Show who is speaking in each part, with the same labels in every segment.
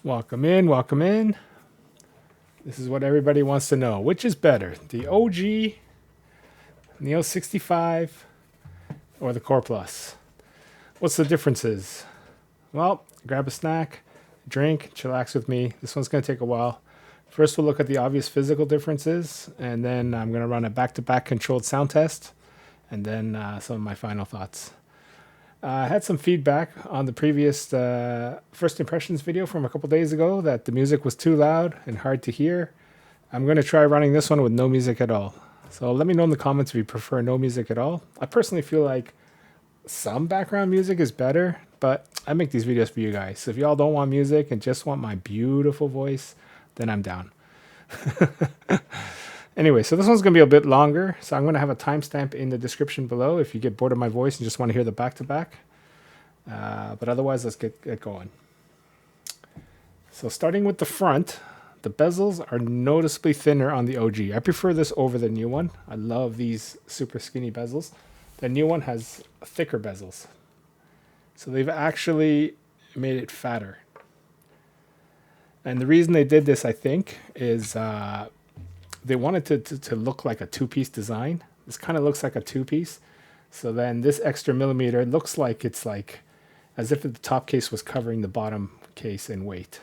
Speaker 1: Welcome in, welcome in. This is what everybody wants to know. Which is better, the OG Neo65 or the Core Plus? What's the differences? Well, grab a snack, drink, chillax with me. This one's going to take a while. First, we'll look at the obvious physical differences, and then I'm going to run a back-to-back controlled sound test, and then some of my final thoughts. I had some feedback on the previous first impressions video from a couple days ago that the music was too loud and hard to hear. I'm going to try running this one with no music at all. So let me know in the comments if you prefer no music at all. I personally feel like some background music is better, but I make these videos for you guys. So if y'all don't want music and just want my beautiful voice, then I'm down. Anyway, so this one's going to be a bit longer, so I'm going to have a timestamp in the description below if you get bored of my voice and just want to hear the back-to-back. But otherwise, let's get going. So starting with the front, the bezels are noticeably thinner on the OG. I prefer this over the new one. I love these super skinny bezels. The new one has thicker bezels. So they've actually made it fatter. And the reason they did this, I think, is they wanted to look like a two-piece design. This kind of looks like a two-piece. So then this extra millimeter looks like it's like as if the top case was covering the bottom case in weight.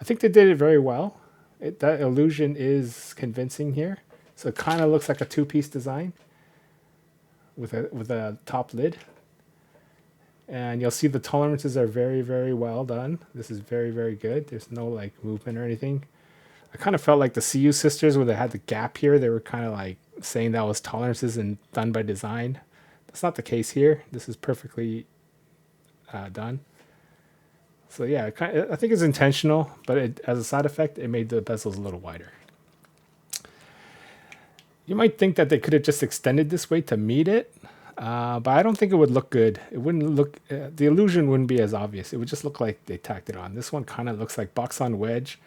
Speaker 1: I think they did it very well. That illusion is convincing here. So it kind of looks like a two-piece design with a top lid. And you'll see the tolerances are very, very well done. This is very, very good. There's no like movement or anything. I kind of felt like the CU sisters where they had the gap here. They were kind of like saying that was tolerances and done by design. That's not the case here. This is perfectly done. So yeah, I think it's intentional, but as a side effect, it made the bezels a little wider. You might think that they could have just extended this way to meet it, but I don't think it would look good. It wouldn't look, the illusion wouldn't be as obvious. It would just look like they tacked it on. This one kind of looks like box on wedge,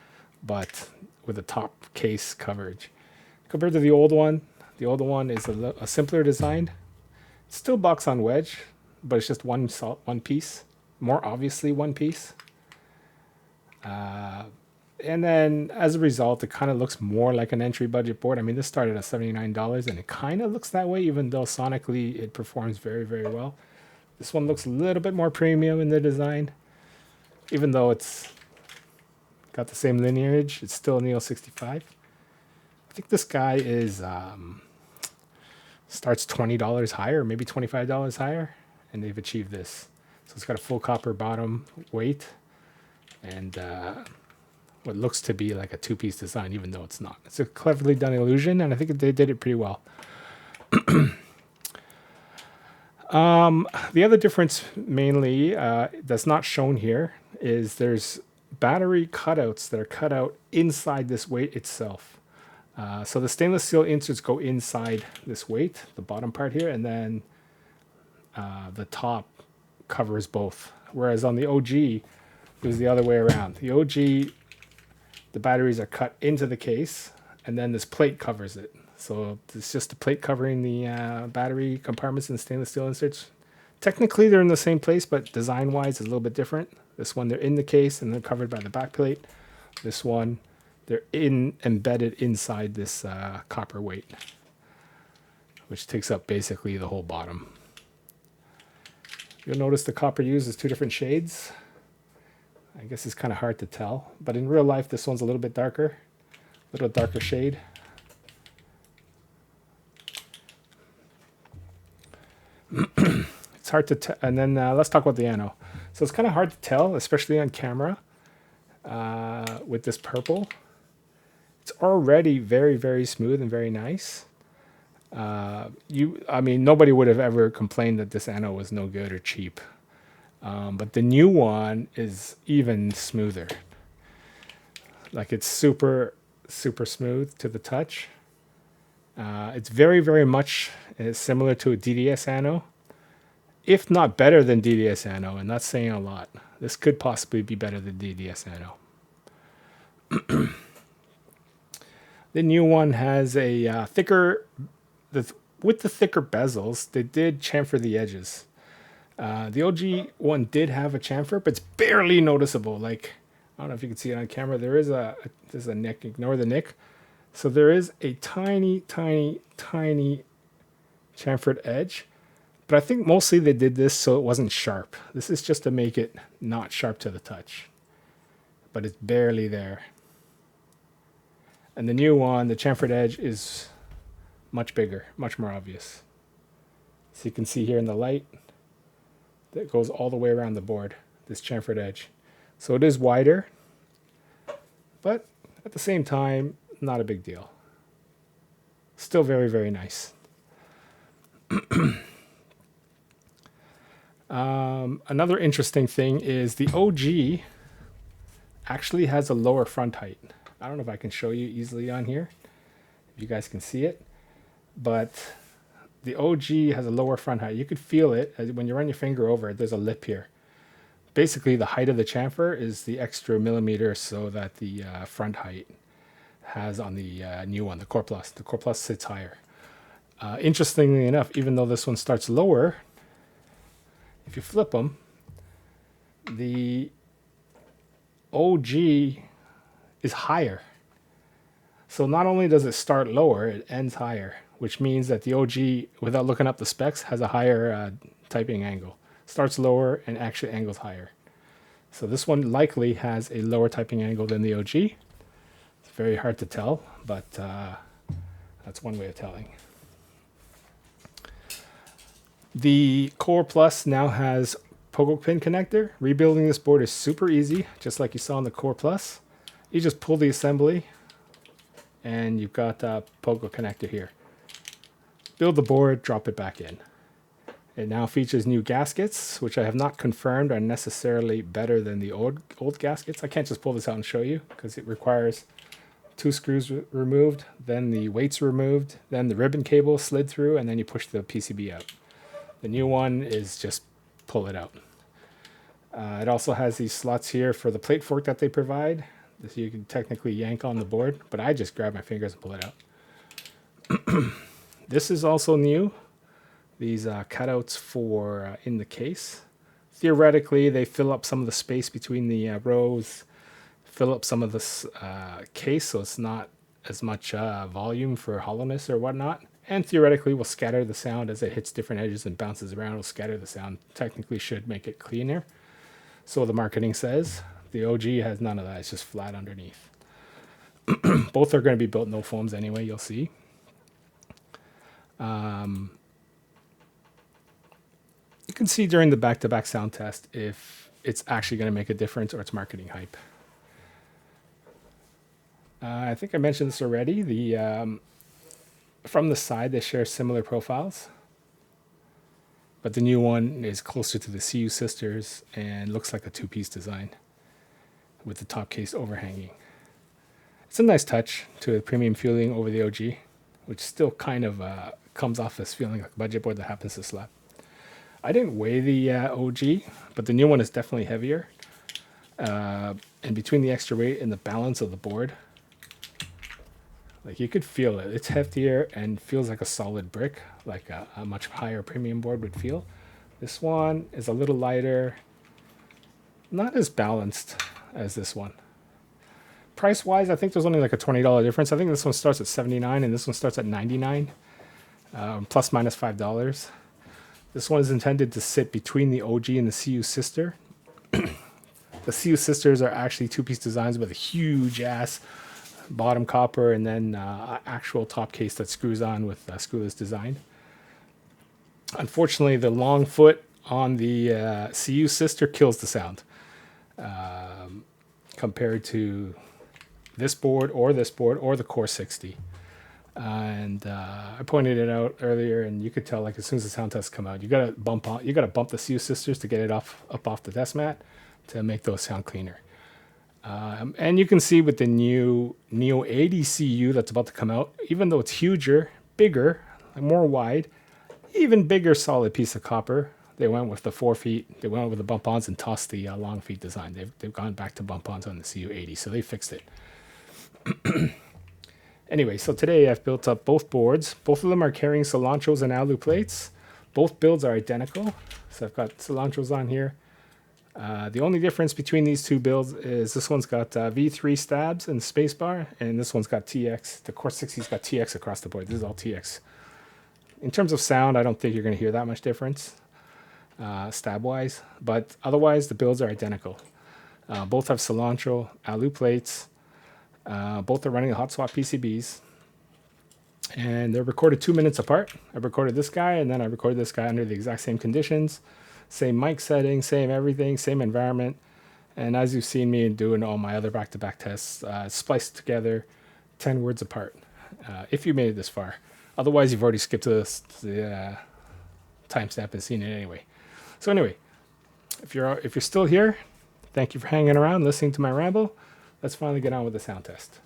Speaker 1: but with a top case coverage. Compared to the old one is a simpler design. It's still box on wedge, but it's just one piece, more obviously one piece. And then as a result, it kind of looks more like an entry budget board. I mean, this started at $79 and it kind of looks that way, even though sonically it performs very, very well. This one looks a little bit more premium in the design, even though it's got the same lineage. It's still Neo65. I think this guy is starts $20 higher, maybe $25 higher, and they've achieved this. So it's got a full copper bottom weight and what looks to be like a two-piece design, even though it's not. It's a cleverly done illusion, and I think they did it pretty well. The other difference mainly that's not shown here is there's battery cutouts that are cut out inside this weight itself. So the stainless steel inserts go inside this weight, the bottom part here, and then the top covers both. Whereas on the OG, it was the other way around. The OG, the batteries are cut into the case, and then this plate covers it. So it's just a plate covering the battery compartments and stainless steel inserts. Technically, they're in the same place, but design-wise, it's a little bit different. This one, they're in the case, and they're covered by the back plate. This one, they're embedded inside this copper weight, which takes up basically the whole bottom. You'll notice the copper used is two different shades. I guess it's kind of hard to tell, but in real life, this one's a little bit darker, a little darker shade. It's hard to tell. And then let's talk about the ano. So it's kind of hard to tell, especially on camera with this purple. It's already very, very smooth and very nice. I mean, nobody would have ever complained that this ano was no good or cheap. But the new one is even smoother. Like it's super, super smooth to the touch. It's very, very much similar to a DDS ano, if not better than DDS ano, and that's saying a lot. This could possibly be better than DDS ano. The new one has a thicker, with the thicker bezels, they did chamfer the edges. The OG one did have a chamfer, but it's barely noticeable. Like I don't know if you can see it on camera. There's a nick. Ignore the nick. So there is a tiny, tiny, tiny chamfered edge. But I think mostly they did this so it wasn't sharp. This is just to make it not sharp to the touch. But it's barely there. And the new one, the chamfered edge, is much bigger, much more obvious. So you can see here in the light, that goes all the way around the board, this chamfered edge. So it is wider, but at the same time, not a big deal. Still very, very nice. Another interesting thing is the OG actually has a lower front height. I don't know if I can show you easily on here, if you guys can see it, but the OG has a lower front height. You could feel it when you run your finger over it. There's a lip here. Basically, the height of the chamfer is the extra millimeter so that the front height has on the new one, the Core Plus. The Core Plus sits higher. Interestingly enough, even though this one starts lower, if you flip them, the OG is higher. So not only does it start lower, it ends higher, which means that the OG, without looking up the specs, has a higher typing angle. Starts lower and actually angles higher. So this one likely has a lower typing angle than the OG. It's very hard to tell, but that's one way of telling. The Core Plus now has pogo-pin connector. Rebuilding this board is super easy, just like you saw on the Core Plus. You just pull the assembly, and you've got a pogo connector here. Build the board, drop it back in. It now features new gaskets, which I have not confirmed are necessarily better than the old gaskets. I can't just pull this out and show you, because it requires 2 screws removed, then the weights removed, then the ribbon cable slid through, and then you push the PCB out. The new one is just pull it out. It also has these slots here for the plate fork that they provide. So you can technically yank on the board, but I just grab my fingers and pull it out. This is also new. These cutouts for in the case. Theoretically, they fill up some of the space between the rows, fill up some of this case so it's not as much volume for hollowness or whatnot. And theoretically will scatter the sound as it hits different edges and bounces around. It'll scatter the sound. Technically should make it cleaner. So the marketing says. The OG has none of that. It's just flat underneath. Both are going to be built no foams anyway, you'll see. You can see during the back-to-back sound test if it's actually going to make a difference or it's marketing hype. I think I mentioned this already. From the side, they share similar profiles. But the new one is closer to the CU sisters and looks like a 2-piece design with the top case overhanging. It's a nice touch to a premium feeling over the OG, which still kind of comes off as feeling like a budget board that happens to slap. I didn't weigh the OG, but the new one is definitely heavier. And between the extra weight and the balance of the board, like you could feel it. It's heftier and feels like a solid brick, like a much higher premium board would feel. This one is a little lighter, not as balanced as this one. Price-wise, I think there's only like a $20 difference. I think this one starts at $79 and this one starts at $99, plus minus $5. This one is intended to sit between the OG and the CU sister. The CU sisters are actually 2-piece designs with a huge ass bottom copper and then actual top case that screws on with screwless design. Unfortunately, the long foot on the CU sister kills the sound compared to this board or the Core 60. And I pointed it out earlier, and you could tell, like, as soon as the sound tests come out, you gotta bump the CU sisters to get it up off the test mat to make those sound cleaner. And you can see with the new Neo80 CU that's about to come out, even though it's huger, bigger, more wide, even bigger solid piece of copper, they went with the 4 feet, they went with the bump-ons and tossed the long feet design. They've gone back to bump-ons on the CU80, so they fixed it. Anyway, so today I've built up both boards. Both of them are carrying cilantros and alu plates. Both builds are identical. So I've got cilantros on here. The only difference between these two builds is this one's got V3 stabs and spacebar, and this one's got TX. The Core 60's got TX across the board. This is all TX. In terms of sound, I don't think you're going to hear that much difference stab-wise, but otherwise the builds are identical. Both have Cilantro, alu plates. Both are running the hotswap PCBs, and they're recorded 2 minutes apart. I recorded this guy, and then I recorded this guy under the exact same conditions. Same mic setting, same everything, same environment. And as you've seen me doing all my other back-to-back tests, spliced together 10 words apart, if you made it this far. Otherwise, you've already skipped the timestamp and seen it anyway. So anyway, if you're still here, thank you for hanging around, listening to my ramble. Let's finally get on with the sound test.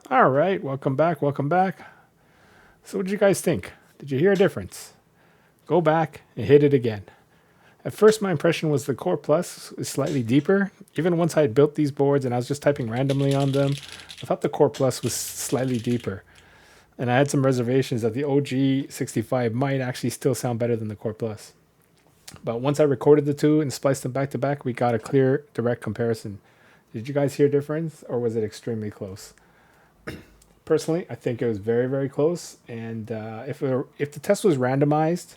Speaker 1: All right, welcome back, welcome back. So what did you guys think? Did you hear a difference? Go back and hit it again. At first, my impression was the Core Plus is slightly deeper. Even once I had built these boards and I was just typing randomly on them, I thought the Core Plus was slightly deeper. And I had some reservations that the OG 65 might actually still sound better than the Core Plus. But once I recorded the two and spliced them back to back, we got a clear, direct comparison. Did you guys hear a difference, or was it extremely close? Personally, I think it was very, very close. And if the test was randomized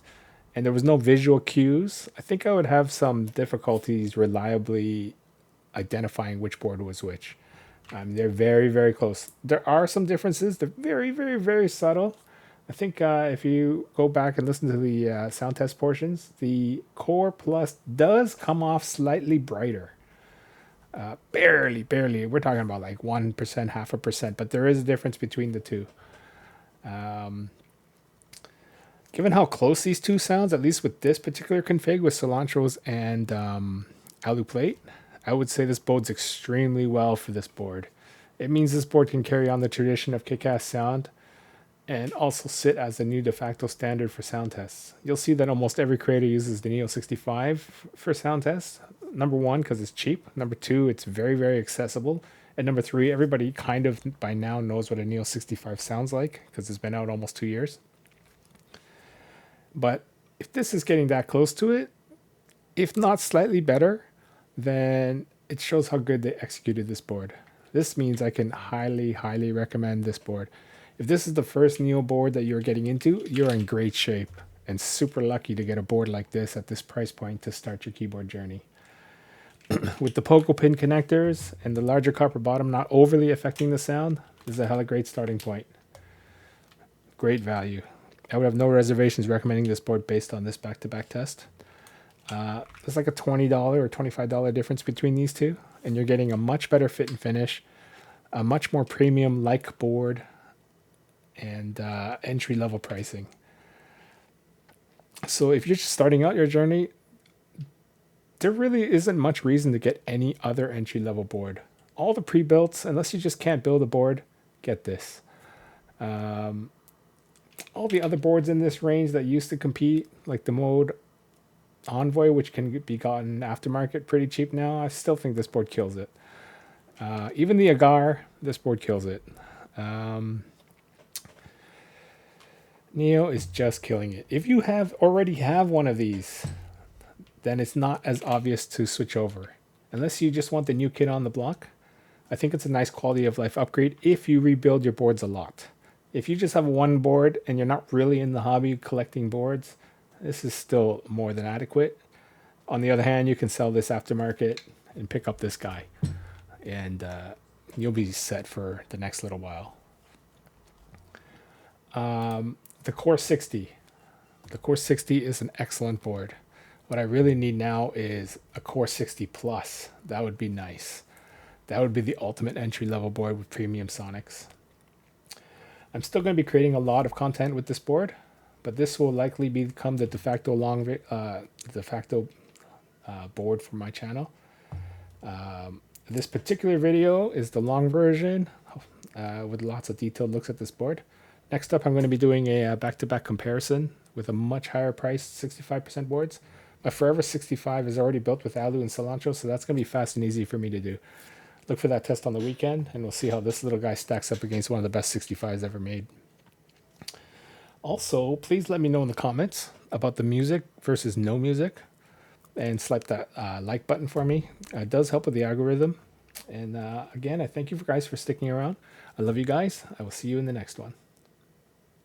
Speaker 1: and there was no visual cues, I think I would have some difficulties reliably identifying which board was which. They're very, very close. There are some differences. They're very, very, very subtle. I think if you go back and listen to the sound test portions, the Core Plus does come off slightly brighter. Barely. We're talking about like 1%, 0.5%, but there is a difference between the two. Given how close these two sounds, at least with this particular config with Cilantros and alu plate, I would say this bodes extremely well for this board. It means this board can carry on the tradition of kick-ass sound and also sit as the new de facto standard for sound tests. You'll see that almost every creator uses the Neo65 for sound tests. Number one, because it's cheap. Number two, it's very, very accessible. And number three, everybody kind of by now knows what a Neo65 sounds like because it's been out almost 2 years. But if this is getting that close to it, if not slightly better, then it shows how good they executed this board. This means I can highly, highly recommend this board. If this is the first Neo board that you're getting into, you're in great shape and super lucky to get a board like this at this price point to start your keyboard journey. With the pogo-pin connectors and the larger copper bottom not overly affecting the sound, this is a hella great starting point. Great value. I would have no reservations recommending this board based on this back-to-back test. There's like a $20 or $25 difference between these two, and you're getting a much better fit and finish, a much more premium-like board, and entry-level pricing. So if you're just starting out your journey, there really isn't much reason to get any other entry-level board. All the pre-builts, unless you just can't build a board, get this. All the other boards in this range that used to compete, like the Mode Envoy, which can be gotten aftermarket pretty cheap now, I still think this board kills it. Even the Agar, this board kills it. Neo is just killing it. If you already have one of these, then it's not as obvious to switch over. Unless you just want the new kid on the block, I think it's a nice quality of life upgrade if you rebuild your boards a lot. If you just have one board and you're not really in the hobby collecting boards, this is still more than adequate. On the other hand, you can sell this aftermarket and pick up this guy, and you'll be set for the next little while. The Core 60. The Core 60 is an excellent board. What I really need now is a Core 60 Plus. That would be nice. That would be the ultimate entry-level board with premium sonics. I'm still going to be creating a lot of content with this board, but this will likely become the de facto board for my channel. This particular video is the long version with lots of detailed looks at this board. Next up, I'm going to be doing a back-to-back comparison with a much higher priced 65% boards. My Forever 65 is already built with Alu and Cilantro, so that's going to be fast and easy for me to do. Look for that test on the weekend, and we'll see how this little guy stacks up against one of the best 65s ever made. Also, please let me know in the comments about the music versus no music, and slap that like button for me. It does help with the algorithm. And again, I thank you guys for sticking around. I love you guys. I will see you in the next one.